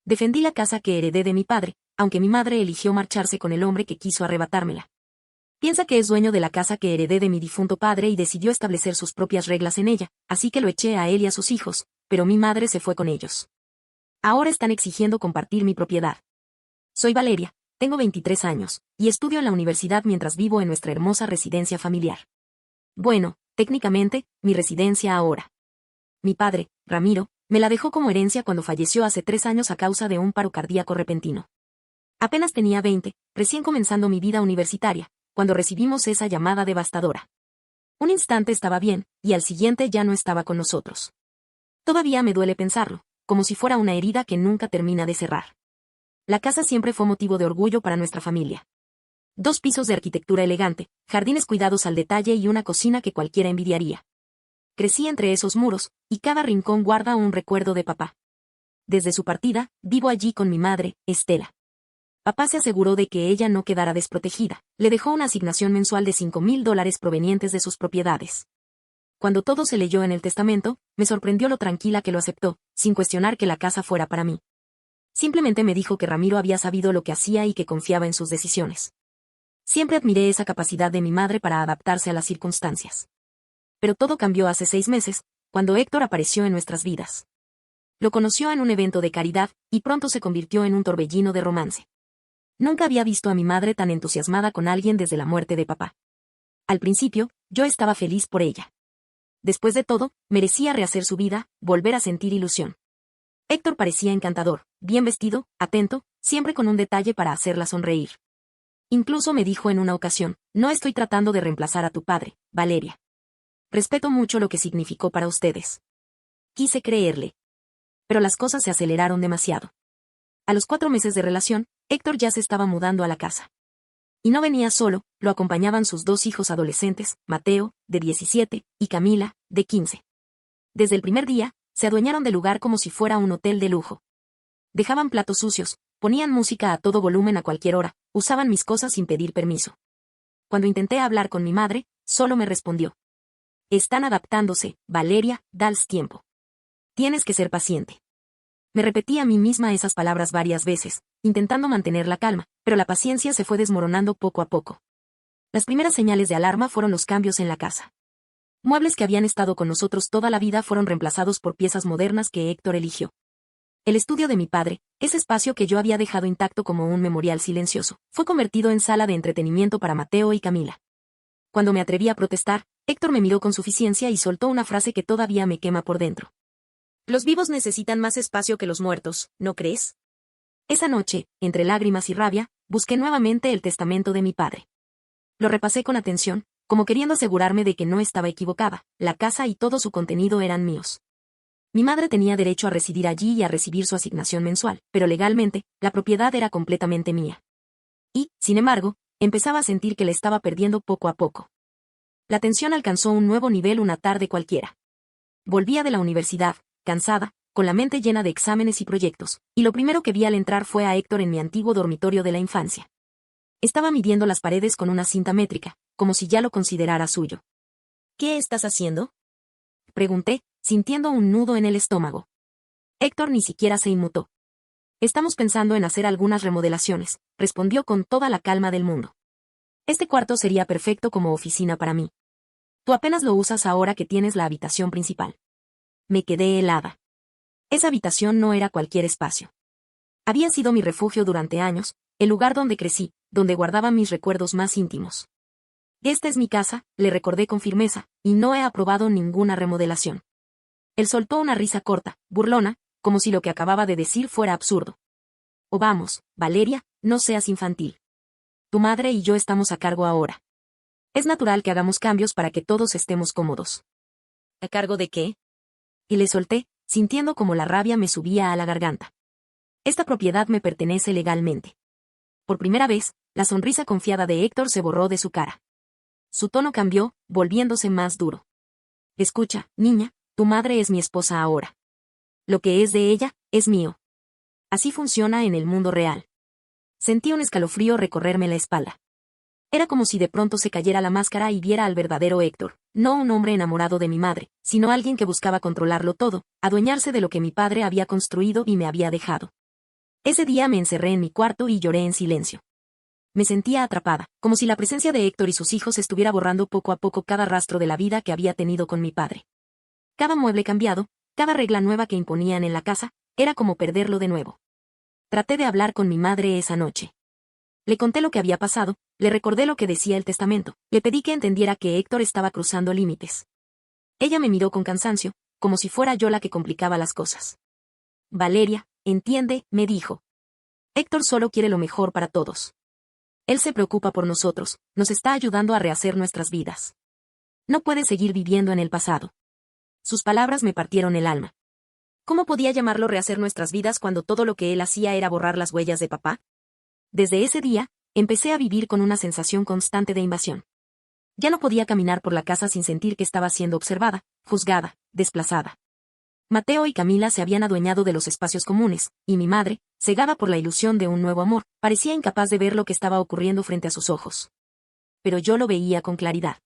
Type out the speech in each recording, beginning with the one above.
Defendí la casa que heredé de mi padre, aunque mi madre eligió marcharse con el hombre que quiso arrebatármela. Piensa que es dueño de la casa que heredé de mi difunto padre y decidió establecer sus propias reglas en ella, así que lo eché a él y a sus hijos, pero mi madre se fue con ellos. Ahora están exigiendo compartir mi propiedad. Soy Valeria, tengo 23 años, y estudio en la universidad mientras vivo en nuestra hermosa residencia familiar. Bueno, técnicamente, mi residencia ahora. Mi padre, Ramiro, me la dejó como herencia cuando falleció hace 3 años a causa de un paro cardíaco repentino. Apenas tenía 20, recién comenzando mi vida universitaria, cuando recibimos esa llamada devastadora. Un instante estaba bien, y al siguiente ya no estaba con nosotros. Todavía me duele pensarlo, como si fuera una herida que nunca termina de cerrar. La casa siempre fue motivo de orgullo para nuestra familia. 2 pisos de arquitectura elegante, jardines cuidados al detalle y una cocina que cualquiera envidiaría. Crecí entre esos muros, y cada rincón guarda un recuerdo de papá. Desde su partida, vivo allí con mi madre, Estela. Papá se aseguró de que ella no quedara desprotegida, le dejó una asignación mensual de $5,000 provenientes de sus propiedades. Cuando todo se leyó en el testamento, me sorprendió lo tranquila que lo aceptó, sin cuestionar que la casa fuera para mí. Simplemente me dijo que Ramiro había sabido lo que hacía y que confiaba en sus decisiones. Siempre admiré esa capacidad de mi madre para adaptarse a las circunstancias. Pero todo cambió hace 6 meses, cuando Héctor apareció en nuestras vidas. Lo conoció en un evento de caridad, y pronto se convirtió en un torbellino de romance. Nunca había visto a mi madre tan entusiasmada con alguien desde la muerte de papá. Al principio, yo estaba feliz por ella. Después de todo, merecía rehacer su vida, volver a sentir ilusión. Héctor parecía encantador, bien vestido, atento, siempre con un detalle para hacerla sonreír. Incluso me dijo en una ocasión, no estoy tratando de reemplazar a tu padre, Valeria. Respeto mucho lo que significó para ustedes. Quise creerle. Pero las cosas se aceleraron demasiado. A los 4 meses de relación, Héctor ya se estaba mudando a la casa. Y no venía solo, lo acompañaban sus 2 hijos adolescentes, Mateo, de 17, y Camila, de 15. Desde el primer día, se adueñaron del lugar como si fuera un hotel de lujo. Dejaban platos sucios, ponían música a todo volumen a cualquier hora, usaban mis cosas sin pedir permiso. Cuando intenté hablar con mi madre, solo me respondió: están adaptándose, Valeria, dales tiempo. Tienes que ser paciente. Me repetí a mí misma esas palabras varias veces, intentando mantener la calma, pero la paciencia se fue desmoronando poco a poco. Las primeras señales de alarma fueron los cambios en la casa. Muebles que habían estado con nosotros toda la vida fueron reemplazados por piezas modernas que Héctor eligió. El estudio de mi padre, ese espacio que yo había dejado intacto como un memorial silencioso, fue convertido en sala de entretenimiento para Mateo y Camila. Cuando me atreví a protestar, Héctor me miró con suficiencia y soltó una frase que todavía me quema por dentro. Los vivos necesitan más espacio que los muertos, ¿no crees? Esa noche, entre lágrimas y rabia, busqué nuevamente el testamento de mi padre. Lo repasé con atención, como queriendo asegurarme de que no estaba equivocada, la casa y todo su contenido eran míos. Mi madre tenía derecho a residir allí y a recibir su asignación mensual, pero legalmente, la propiedad era completamente mía. Y, sin embargo, empezaba a sentir que la estaba perdiendo poco a poco. La tensión alcanzó un nuevo nivel una tarde cualquiera. Volvía de la universidad, cansada, con la mente llena de exámenes y proyectos, y lo primero que vi al entrar fue a Héctor en mi antiguo dormitorio de la infancia. Estaba midiendo las paredes con una cinta métrica, como si ya lo considerara suyo. ¿Qué estás haciendo?, pregunté, sintiendo un nudo en el estómago. Héctor ni siquiera se inmutó. Estamos pensando en hacer algunas remodelaciones, respondió con toda la calma del mundo. Este cuarto sería perfecto como oficina para mí. Tú apenas lo usas ahora que tienes la habitación principal. Me quedé helada. Esa habitación no era cualquier espacio. Había sido mi refugio durante años, el lugar donde crecí, donde guardaba mis recuerdos más íntimos. Esta es mi casa, le recordé con firmeza, y no he aprobado ninguna remodelación. Él soltó una risa corta, burlona, como si lo que acababa de decir fuera absurdo. Oh vamos, Valeria, no seas infantil. Tu madre y yo estamos a cargo ahora. Es natural que hagamos cambios para que todos estemos cómodos. ¿A cargo de qué?, y le solté, sintiendo como la rabia me subía a la garganta. Esta propiedad me pertenece legalmente. Por primera vez, la sonrisa confiada de Héctor se borró de su cara. Su tono cambió, volviéndose más duro. Escucha, niña, tu madre es mi esposa ahora. Lo que es de ella, es mío. Así funciona en el mundo real. Sentí un escalofrío recorrerme la espalda. Era como si de pronto se cayera la máscara y viera al verdadero Héctor, no un hombre enamorado de mi madre, sino alguien que buscaba controlarlo todo, adueñarse de lo que mi padre había construido y me había dejado. Ese día me encerré en mi cuarto y lloré en silencio. Me sentía atrapada, como si la presencia de Héctor y sus hijos estuviera borrando poco a poco cada rastro de la vida que había tenido con mi padre. Cada mueble cambiado, cada regla nueva que imponían en la casa, era como perderlo de nuevo. Traté de hablar con mi madre esa noche. Le conté lo que había pasado, le recordé lo que decía el testamento, le pedí que entendiera que Héctor estaba cruzando límites. Ella me miró con cansancio, como si fuera yo la que complicaba las cosas. Valeria, entiende, me dijo. Héctor solo quiere lo mejor para todos. Él se preocupa por nosotros, nos está ayudando a rehacer nuestras vidas. No puede seguir viviendo en el pasado. Sus palabras me partieron el alma. ¿Cómo podía llamarlo rehacer nuestras vidas cuando todo lo que él hacía era borrar las huellas de papá? Desde ese día, empecé a vivir con una sensación constante de invasión. Ya no podía caminar por la casa sin sentir que estaba siendo observada, juzgada, desplazada. Mateo y Camila se habían adueñado de los espacios comunes, y mi madre, cegada por la ilusión de un nuevo amor, parecía incapaz de ver lo que estaba ocurriendo frente a sus ojos. Pero yo lo veía con claridad.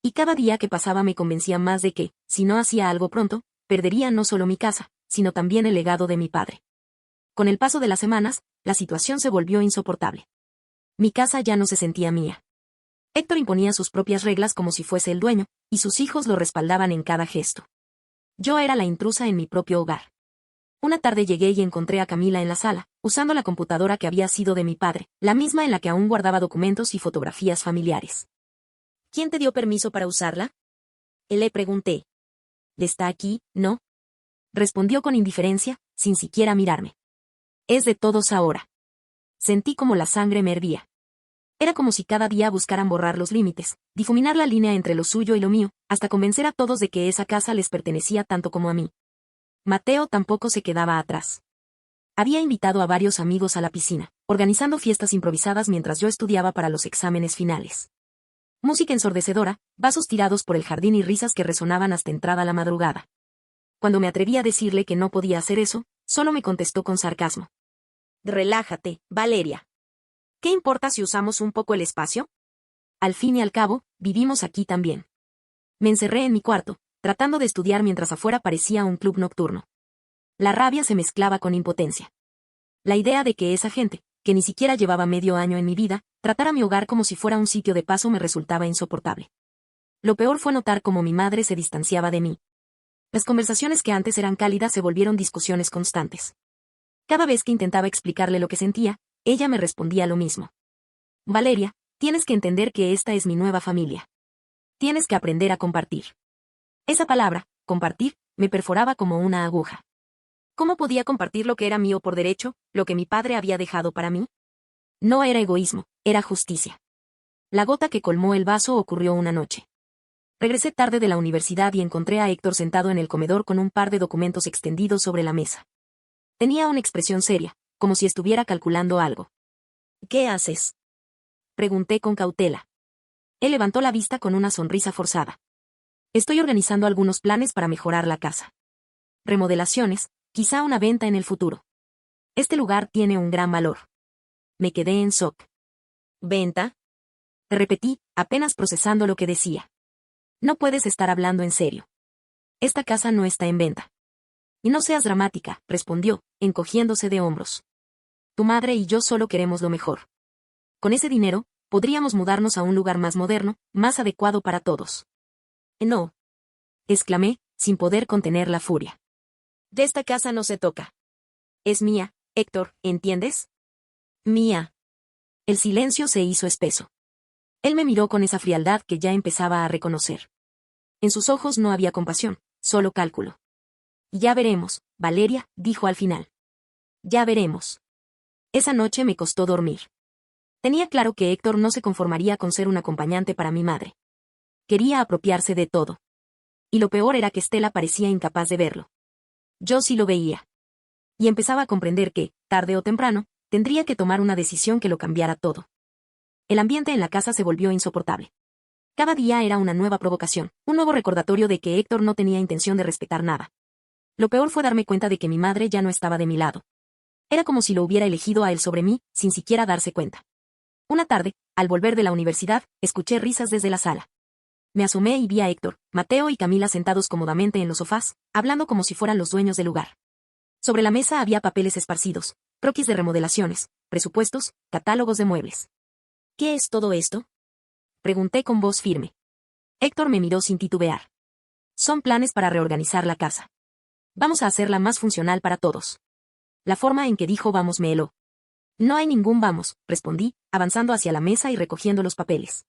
Y cada día que pasaba me convencía más de que, si no hacía algo pronto, perdería no solo mi casa, sino también el legado de mi padre. Con el paso de las semanas, la situación se volvió insoportable. Mi casa ya no se sentía mía. Héctor imponía sus propias reglas como si fuese el dueño, y sus hijos lo respaldaban en cada gesto. Yo era la intrusa en mi propio hogar. Una tarde llegué y encontré a Camila en la sala, usando la computadora que había sido de mi padre, la misma en la que aún guardaba documentos y fotografías familiares. ¿Quién te dio permiso para usarla? Le pregunté. ¿Está aquí, no? Respondió con indiferencia, sin siquiera mirarme. Es de todos ahora. Sentí como la sangre me hervía. Era como si cada día buscaran borrar los límites, difuminar la línea entre lo suyo y lo mío, hasta convencer a todos de que esa casa les pertenecía tanto como a mí. Mateo tampoco se quedaba atrás. Había invitado a varios amigos a la piscina, organizando fiestas improvisadas mientras yo estudiaba para los exámenes finales. Música ensordecedora, vasos tirados por el jardín y risas que resonaban hasta entrada la madrugada. Cuando me atreví a decirle que no podía hacer eso, solo me contestó con sarcasmo. Relájate, Valeria. ¿Qué importa si usamos un poco el espacio? Al fin y al cabo, vivimos aquí también. Me encerré en mi cuarto, tratando de estudiar mientras afuera parecía un club nocturno. La rabia se mezclaba con impotencia. La idea de que esa gente, que ni siquiera llevaba medio año en mi vida, tratara mi hogar como si fuera un sitio de paso me resultaba insoportable. Lo peor fue notar cómo mi madre se distanciaba de mí. Las conversaciones que antes eran cálidas se volvieron discusiones constantes. Cada vez que intentaba explicarle lo que sentía, ella me respondía lo mismo. Valeria, tienes que entender que esta es mi nueva familia. Tienes que aprender a compartir. Esa palabra, compartir, me perforaba como una aguja. ¿Cómo podía compartir lo que era mío por derecho, lo que mi padre había dejado para mí? No era egoísmo, era justicia. La gota que colmó el vaso ocurrió una noche. Regresé tarde de la universidad y encontré a Héctor sentado en el comedor con un par de documentos extendidos sobre la mesa. Tenía una expresión seria, como si estuviera calculando algo. ¿Qué haces? Pregunté con cautela. Él levantó la vista con una sonrisa forzada. Estoy organizando algunos planes para mejorar la casa. Remodelaciones, quizá una venta en el futuro. Este lugar tiene un gran valor. Me quedé en shock. ¿Venta? Repetí, apenas procesando lo que decía. No puedes estar hablando en serio. Esta casa no está en venta. Y no seas dramática, respondió, encogiéndose de hombros. Tu madre y yo solo queremos lo mejor. Con ese dinero, podríamos mudarnos a un lugar más moderno, más adecuado para todos. No. Exclamé, sin poder contener la furia. De esta casa no se toca. Es mía, Héctor, ¿entiendes? Mía. El silencio se hizo espeso. Él me miró con esa frialdad que ya empezaba a reconocer. En sus ojos no había compasión, solo cálculo. Ya veremos, Valeria, dijo al final. Ya veremos. Esa noche me costó dormir. Tenía claro que Héctor no se conformaría con ser un acompañante para mi madre. Quería apropiarse de todo. Y lo peor era que Estela parecía incapaz de verlo. Yo sí lo veía. Y empezaba a comprender que, tarde o temprano, tendría que tomar una decisión que lo cambiara todo. El ambiente en la casa se volvió insoportable. Cada día era una nueva provocación, un nuevo recordatorio de que Héctor no tenía intención de respetar nada. Lo peor fue darme cuenta de que mi madre ya no estaba de mi lado. Era como si lo hubiera elegido a él sobre mí, sin siquiera darse cuenta. Una tarde, al volver de la universidad, escuché risas desde la sala. Me asomé y vi a Héctor, Mateo y Camila sentados cómodamente en los sofás, hablando como si fueran los dueños del lugar. Sobre la mesa había papeles esparcidos, croquis de remodelaciones, presupuestos, catálogos de muebles. ¿Qué es todo esto? Pregunté con voz firme. Héctor me miró sin titubear. Son planes para reorganizar la casa. Vamos a hacerla más funcional para todos. La forma en que dijo vamos me heló. No hay ningún vamos, respondí, avanzando hacia la mesa y recogiendo los papeles.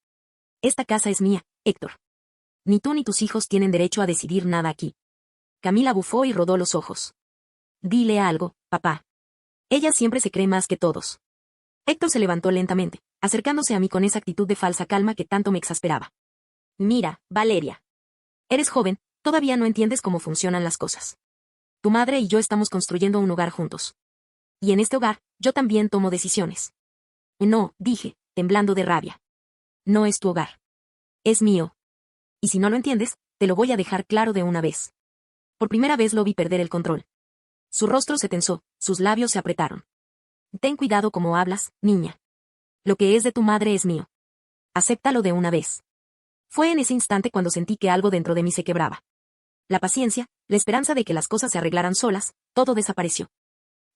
Esta casa es mía, Héctor. Ni tú ni tus hijos tienen derecho a decidir nada aquí. Camila bufó y rodó los ojos. Dile algo, papá. Ella siempre se cree más que todos. Héctor se levantó lentamente, acercándose a mí con esa actitud de falsa calma que tanto me exasperaba. Mira, Valeria. Eres joven, todavía no entiendes cómo funcionan las cosas. Tu madre y yo estamos construyendo un hogar juntos. Y en este hogar, yo también tomo decisiones. No, dije, temblando de rabia. No es tu hogar. Es mío. Y si no lo entiendes, te lo voy a dejar claro de una vez. Por primera vez lo vi perder el control. Su rostro se tensó, sus labios se apretaron. Ten cuidado como hablas, niña. Lo que es de tu madre es mío. Acéptalo de una vez. Fue en ese instante cuando sentí que algo dentro de mí se quebraba. La paciencia, la esperanza de que las cosas se arreglaran solas, todo desapareció.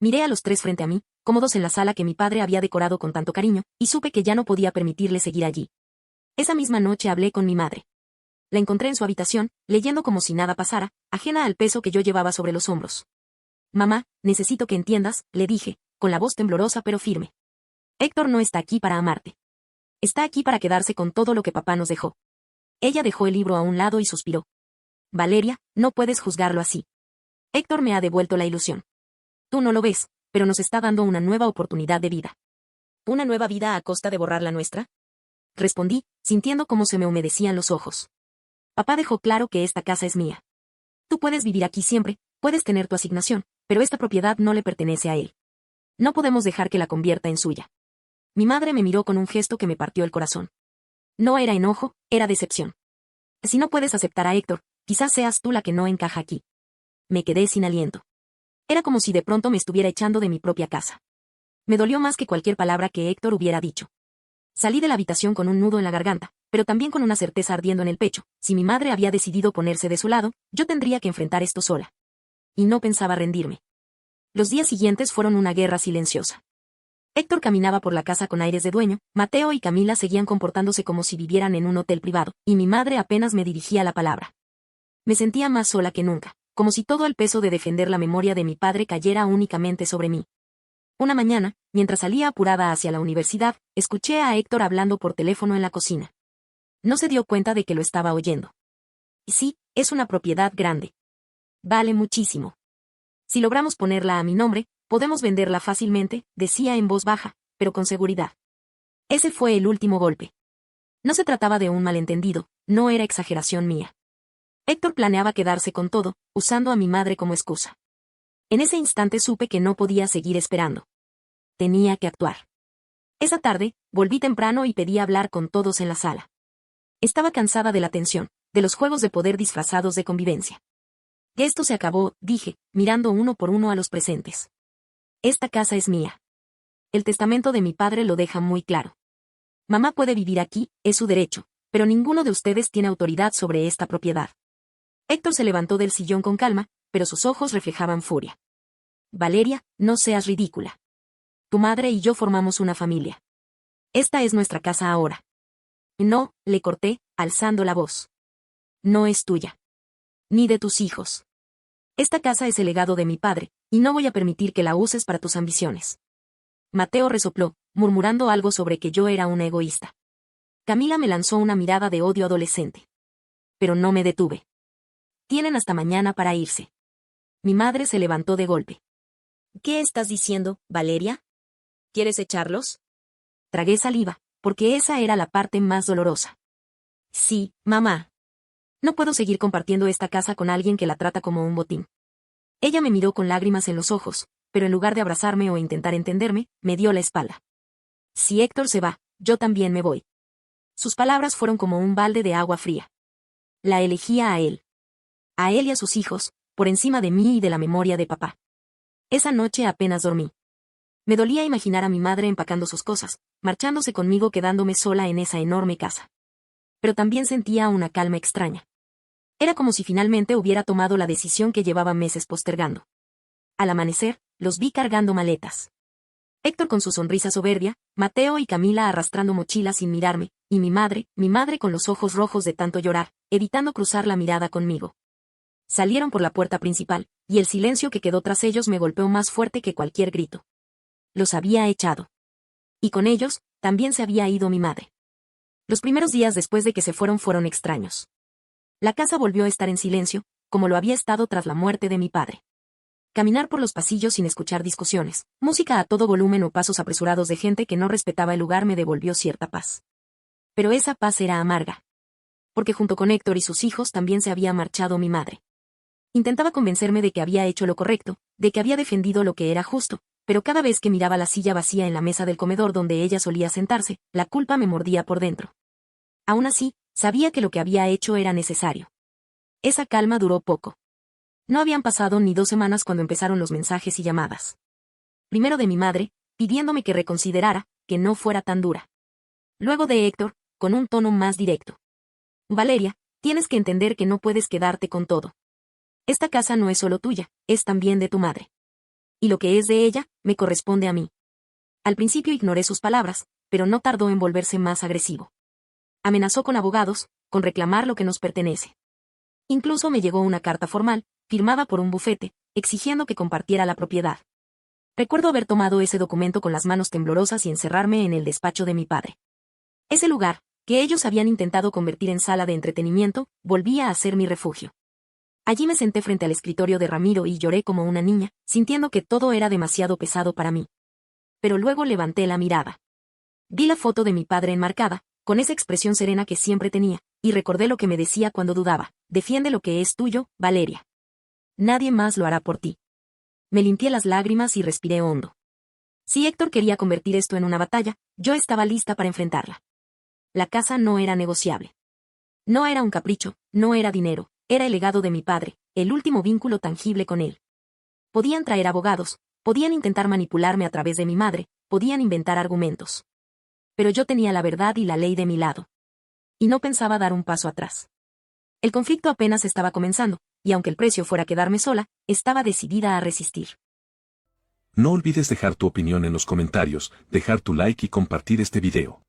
Miré a los tres frente a mí, cómodos en la sala que mi padre había decorado con tanto cariño, y supe que ya no podía permitirle seguir allí. Esa misma noche hablé con mi madre. La encontré en su habitación, leyendo como si nada pasara, ajena al peso que yo llevaba sobre los hombros. Mamá, necesito que entiendas, le dije, con la voz temblorosa pero firme. Héctor no está aquí para amarte. Está aquí para quedarse con todo lo que papá nos dejó. Ella dejó el libro a un lado y suspiró. Valeria, no puedes juzgarlo así. Héctor me ha devuelto la ilusión. Tú no lo ves, pero nos está dando una nueva oportunidad de vida. ¿Una nueva vida a costa de borrar la nuestra? Respondí, sintiendo cómo se me humedecían los ojos. Papá dejó claro que esta casa es mía. Tú puedes vivir aquí siempre, puedes tener tu asignación, pero esta propiedad no le pertenece a él. No podemos dejar que la convierta en suya. Mi madre me miró con un gesto que me partió el corazón. No era enojo, era decepción. Si no puedes aceptar a Héctor, quizás seas tú la que no encaja aquí. Me quedé sin aliento. Era como si de pronto me estuviera echando de mi propia casa. Me dolió más que cualquier palabra que Héctor hubiera dicho. Salí de la habitación con un nudo en la garganta, pero también con una certeza ardiendo en el pecho. Si mi madre había decidido ponerse de su lado, yo tendría que enfrentar esto sola. Y no pensaba rendirme. Los días siguientes fueron una guerra silenciosa. Héctor caminaba por la casa con aires de dueño, Mateo y Camila seguían comportándose como si vivieran en un hotel privado, y mi madre apenas me dirigía la palabra. Me sentía más sola que nunca, como si todo el peso de defender la memoria de mi padre cayera únicamente sobre mí. Una mañana, mientras salía apurada hacia la universidad, escuché a Héctor hablando por teléfono en la cocina. No se dio cuenta de que lo estaba oyendo. Sí, es una propiedad grande. Vale muchísimo. Si logramos ponerla a mi nombre, podemos venderla fácilmente, decía en voz baja, pero con seguridad. Ese fue el último golpe. No se trataba de un malentendido, no era exageración mía. Héctor planeaba quedarse con todo, usando a mi madre como excusa. En ese instante supe que no podía seguir esperando. Tenía que actuar. Esa tarde, volví temprano y pedí hablar con todos en la sala. Estaba cansada de la tensión, de los juegos de poder disfrazados de convivencia. Esto se acabó, dije, mirando uno por uno a los presentes. Esta casa es mía. El testamento de mi padre lo deja muy claro. Mamá puede vivir aquí, es su derecho, pero ninguno de ustedes tiene autoridad sobre esta propiedad. Héctor se levantó del sillón con calma, pero sus ojos reflejaban furia. Valeria, no seas ridícula. Tu madre y yo formamos una familia. Esta es nuestra casa ahora. No, le corté, alzando la voz. No es tuya. Ni de tus hijos. Esta casa es el legado de mi padre, y no voy a permitir que la uses para tus ambiciones. Mateo resopló, murmurando algo sobre que yo era una egoísta. Camila me lanzó una mirada de odio adolescente. Pero no me detuve. Tienen hasta mañana para irse. Mi madre se levantó de golpe. ¿Qué estás diciendo, Valeria? ¿Quieres echarlos? Tragué saliva, porque esa era la parte más dolorosa. Sí, mamá. No puedo seguir compartiendo esta casa con alguien que la trata como un botín. Ella me miró con lágrimas en los ojos, pero en lugar de abrazarme o intentar entenderme, me dio la espalda. Si Héctor se va, yo también me voy. Sus palabras fueron como un balde de agua fría. La elegía a él. A él y a sus hijos, por encima de mí y de la memoria de papá. Esa noche apenas dormí. Me dolía imaginar a mi madre empacando sus cosas, marchándose conmigo quedándome sola en esa enorme casa. Pero también sentía una calma extraña. Era como si finalmente hubiera tomado la decisión que llevaba meses postergando. Al amanecer, los vi cargando maletas. Héctor con su sonrisa soberbia, Mateo y Camila arrastrando mochilas sin mirarme, y mi madre con los ojos rojos de tanto llorar, evitando cruzar la mirada conmigo. Salieron por la puerta principal, y el silencio que quedó tras ellos me golpeó más fuerte que cualquier grito. Los había echado. Y con ellos, también se había ido mi madre. Los primeros días después de que se fueron extraños. La casa volvió a estar en silencio, como lo había estado tras la muerte de mi padre. Caminar por los pasillos sin escuchar discusiones, música a todo volumen o pasos apresurados de gente que no respetaba el lugar me devolvió cierta paz. Pero esa paz era amarga. Porque junto con Héctor y sus hijos también se había marchado mi madre. Intentaba convencerme de que había hecho lo correcto, de que había defendido lo que era justo, pero cada vez que miraba la silla vacía en la mesa del comedor donde ella solía sentarse, la culpa me mordía por dentro. Aún así, sabía que lo que había hecho era necesario. Esa calma duró poco. No habían pasado ni 2 semanas cuando empezaron los mensajes y llamadas. Primero de mi madre, pidiéndome que reconsiderara, que no fuera tan dura. Luego de Héctor, con un tono más directo. Valeria, tienes que entender que no puedes quedarte con todo. Esta casa no es solo tuya, es también de tu madre. Y lo que es de ella, me corresponde a mí. Al principio ignoré sus palabras, pero no tardó en volverse más agresivo. Amenazó con abogados, con reclamar lo que nos pertenece. Incluso me llegó una carta formal, firmada por un bufete, exigiendo que compartiera la propiedad. Recuerdo haber tomado ese documento con las manos temblorosas y encerrarme en el despacho de mi padre. Ese lugar, que ellos habían intentado convertir en sala de entretenimiento, volvía a ser mi refugio. Allí me senté frente al escritorio de Ramiro y lloré como una niña, sintiendo que todo era demasiado pesado para mí. Pero luego levanté la mirada. Vi la foto de mi padre enmarcada, con esa expresión serena que siempre tenía, y recordé lo que me decía cuando dudaba: defiende lo que es tuyo, Valeria. Nadie más lo hará por ti. Me limpié las lágrimas y respiré hondo. Si Héctor quería convertir esto en una batalla, yo estaba lista para enfrentarla. La casa no era negociable. No era un capricho, no era dinero, era el legado de mi padre, el último vínculo tangible con él. Podían traer abogados, podían intentar manipularme a través de mi madre, podían inventar argumentos. Pero yo tenía la verdad y la ley de mi lado. Y no pensaba dar un paso atrás. El conflicto apenas estaba comenzando, y aunque el precio fuera quedarme sola, estaba decidida a resistir. No olvides dejar tu opinión en los comentarios, dejar tu like y compartir este video.